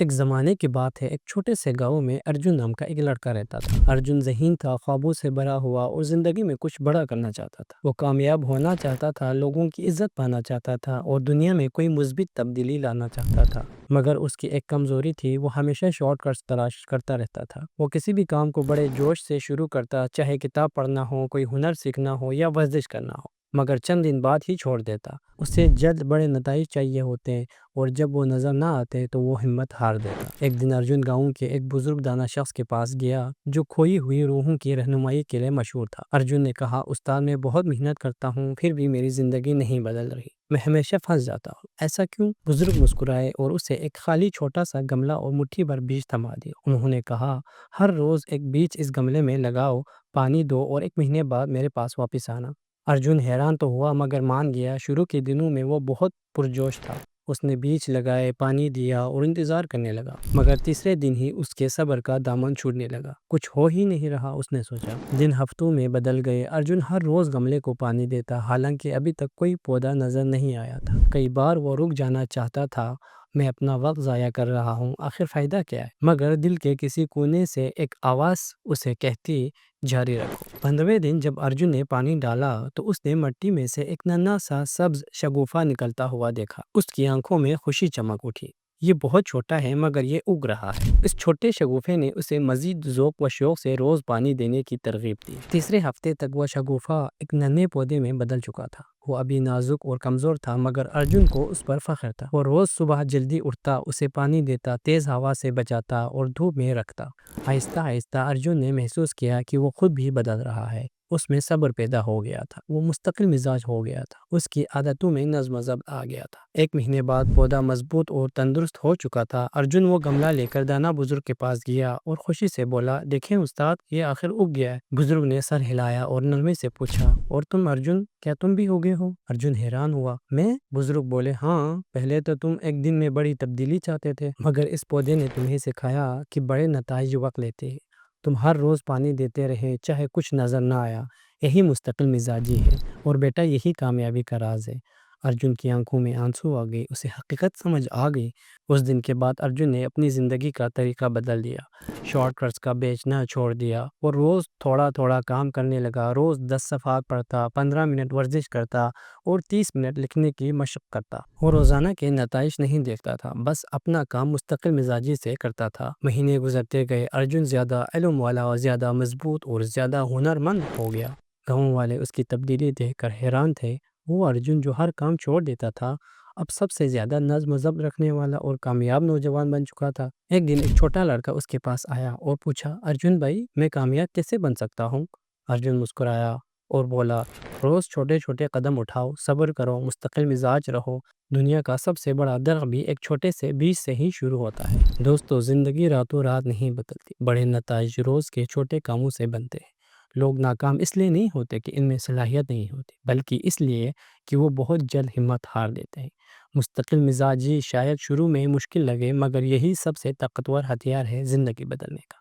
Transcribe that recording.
ایک زمانے کی بات ہے، ایک چھوٹے سے گاؤں میں ارجن نام کا ایک لڑکا رہتا تھا۔ ارجن ذہین تھا، خوابوں سے بھرا ہوا اور زندگی میں کچھ بڑا کرنا چاہتا تھا۔ وہ کامیاب ہونا چاہتا تھا، لوگوں کی عزت پانا چاہتا تھا اور دنیا میں کوئی مثبت تبدیلی لانا چاہتا تھا۔ مگر اس کی ایک کمزوری تھی، وہ ہمیشہ شارٹ کٹس تلاش کرتا رہتا تھا۔ وہ کسی بھی کام کو بڑے جوش سے شروع کرتا، چاہے کتاب پڑھنا ہو، کوئی ہنر سیکھنا ہو یا ورزش کرنا ہو، مگر چند دن بعد ہی چھوڑ دیتا۔ اسے جلد بڑے نتائج چاہیے ہوتے اور جب وہ نظر نہ آتے تو وہ ہمت ہار دیتا۔ ایک دن ارجن گاؤں کے ایک بزرگ دانا شخص کے پاس گیا جو کھوئی ہوئی روحوں کی رہنمائی کے لیے مشہور تھا۔ ارجن نے کہا، استاد، میں بہت محنت کرتا ہوں، پھر بھی میری زندگی نہیں بدل رہی، میں ہمیشہ پھنس جاتا ہوں، ایسا کیوں؟ بزرگ مسکرائے اور اسے ایک خالی چھوٹا سا گملہ اور مٹھی بھر بیج تھما دیا۔ انہوں نے کہا، ہر روز ایک بیج اس گملے میں لگاؤ، پانی دو اور ایک مہینے بعد میرے پاس واپس آنا۔ ارجن حیران تو ہوا مگر مان گیا۔ شروع کے دنوں میں وہ بہت پرجوش تھا۔ اس نے بیج لگائے، پانی دیا اور انتظار کرنے لگا، مگر تیسرے دن ہی اس کے صبر کا دامن چھوٹنے لگا۔ کچھ ہو ہی نہیں رہا، اس نے سوچا۔ دن ہفتوں میں بدل گئے۔ ارجن ہر روز گملے کو پانی دیتا، حالانکہ ابھی تک کوئی پودا نظر نہیں آیا تھا۔ کئی بار وہ رک جانا چاہتا تھا، میں اپنا وقت ضائع کر رہا ہوں، آخر فائدہ کیا ہے؟ مگر دل کے کسی کونے سے ایک آواز اسے کہتی، جاری رکھو۔ 15ویں دن جب ارجن نے پانی ڈالا تو اس نے مٹی میں سے ایک ننھا سا سبز شگوفہ نکلتا ہوا دیکھا۔ اس کی آنکھوں میں خوشی چمک اٹھی۔ یہ بہت چھوٹا ہے مگر یہ اگ رہا ہے۔ اس چھوٹے شگوفے نے اسے مزید ذوق و شوق سے روز پانی دینے کی ترغیب دی۔ تیسرے ہفتے تک وہ شگوفہ ایک ننھے پودے میں بدل چکا تھا۔ وہ ابھی نازک اور کمزور تھا مگر ارجن کو اس پر فخر تھا۔ وہ روز صبح جلدی اٹھتا، اسے پانی دیتا، تیز ہوا سے بچاتا اور دھوپ میں رکھتا۔ آہستہ آہستہ ارجن نے محسوس کیا کہ وہ خود بھی بدل رہا ہے۔ اس میں صبر پیدا ہو گیا تھا، وہ مستقل مزاج ہو گیا تھا، اس کی عادتوں میں نظم و ضبط آ گیا تھا۔ ایک مہینے بعد پودا مضبوط اور تندرست ہو چکا تھا۔ ارجن وہ گملہ لے کر دانا بزرگ کے پاس گیا اور خوشی سے بولا، دیکھیں استاد، یہ آخر اگ گیا ہے۔ بزرگ نے سر ہلایا اور نرمی سے پوچھا، اور تم ارجن، کیا تم بھی اگے ہو؟ ارجن حیران ہوا، میں؟ بزرگ بولے، ہاں، پہلے تو تم ایک دن میں بڑی تبدیلی چاہتے تھے، مگر اس پودے نے تمہیں سکھایا کہ بڑے نتائج وقت لیتے ہیں۔ تم ہر روز پانی دیتے رہے، چاہے کچھ نظر نہ آیا، یہی مستقل مزاجی ہے، اور بیٹا یہی کامیابی کا راز ہے۔ ارجن کی آنکھوں میں آنسو آ گئے، اسے حقیقت سمجھ آ گئی۔ اس دن کے بعد ارجن نے اپنی زندگی کا طریقہ بدل دیا، شارٹ کٹس کا بیچنا چھوڑ دیا، وہ روز تھوڑا تھوڑا کام کرنے لگا، روز 10 صفحات پڑھتا، 15 منٹ ورزش کرتا اور 30 منٹ لکھنے کی مشق کرتا۔ وہ روزانہ کے نتائج نہیں دیکھتا تھا، بس اپنا کام مستقل مزاجی سے کرتا تھا۔ مہینے گزرتے گئے، ارجن زیادہ علم والا، زیادہ مضبوط اور زیادہ ہنرمند ہو گیا۔ گاؤں والے اس کی تبدیلی دیکھ کر حیران تھے۔ وہ ارجن جو ہر کام چھوڑ دیتا تھا، اب سب سے زیادہ نظم و ضبط رکھنے والا اور کامیاب نوجوان بن چکا تھا۔ ایک دن ایک چھوٹا لڑکا اس کے پاس آیا اور پوچھا، ارجن بھائی، میں کامیاب کیسے بن سکتا ہوں؟ ارجن مسکرایا اور بولا، روز چھوٹے چھوٹے قدم اٹھاؤ، صبر کرو، مستقل مزاج رہو۔ دنیا کا سب سے بڑا درخت بھی ایک چھوٹے سے بیج سے ہی شروع ہوتا ہے۔ دوستو، زندگی راتوں رات نہیں بدلتی، بڑے نتائج روز کے چھوٹے کاموں سے بنتے ہیں۔ لوگ ناکام اس لیے نہیں ہوتے کہ ان میں صلاحیت نہیں ہوتی، بلکہ اس لیے کہ وہ بہت جلد ہمت ہار دیتے ہیں۔ مستقل مزاجی شاید شروع میں مشکل لگے، مگر یہی سب سے طاقتور ہتھیار ہے زندگی بدلنے کا۔